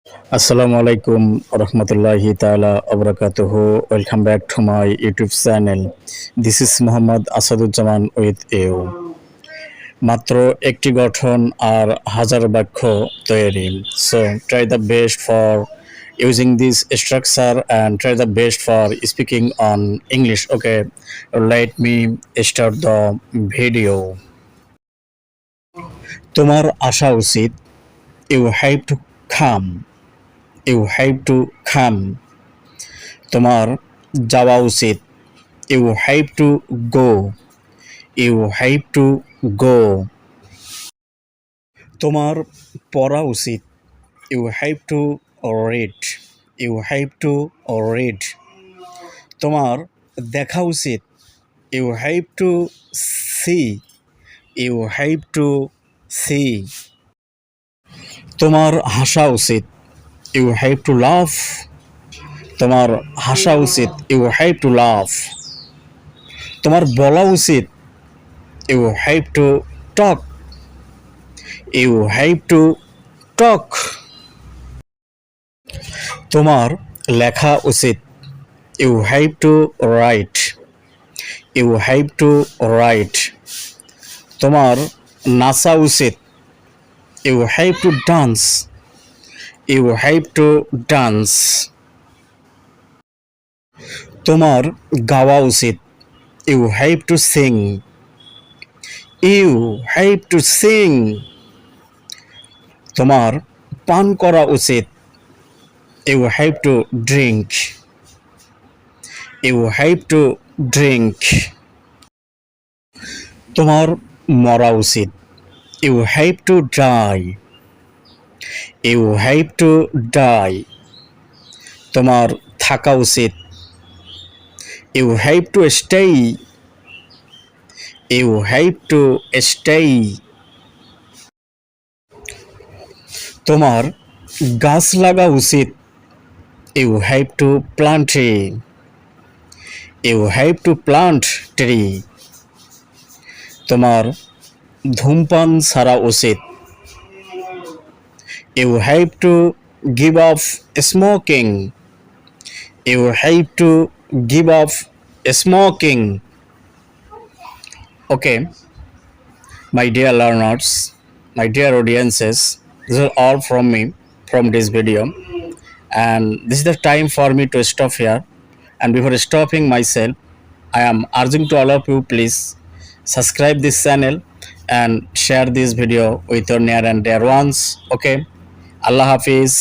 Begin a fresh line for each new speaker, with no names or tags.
Assalamu alaikum warahmatullahi ta'ala wabarakatuhu. Welcome back to my YouTube channel. This is Muhammad Asaduzzaman with you. মাত্র একটি গঠন আর হাজার বাক্য তৈরি। So try the best for using this structure and try the best for speaking on English. Okay, let me start the video. তোমার আসা উচিত। You have to come. You have to come. তোমার যাওয়া উচিত। You have to go. You have to go. তোমার পড়া উচিত। You have to read. You have to read. তোমার দেখা উচিত। You have to see. You have to see. তোমার হাসা উচিত। You have to laugh. তোমার হাসা উচিত। You have to laugh. তোমার বলা উচিত। You have to talk. You have to talk. তোমার লেখা উচিত। You have to write. You have to write. তোমার নাচা উচিত। You have to dance. You have to dance. তোমার গাওয়া উচিত। You have to sing. You have to sing. তোমার পান করা উচিত। You have to drink. You have to drink. তোমার মরা উচিত। You have to die. You have to die. তোমার থাকা উচিত। You have to stay. You have to stay. তোমার গাছ লাগা উচিত। You have to plant tree. You have to plant tree. তোমার ধূমপান ছাড়া উচিত। You have to give up smoking. You have to give up smoking. Okay, my dear learners, my dear audiences, this is all from me from this video, and this is the time for me to stop here. And before stopping myself, I am urging to all of you, please subscribe this channel and share this video with your near and dear ones. Okay, Allah Hafiz.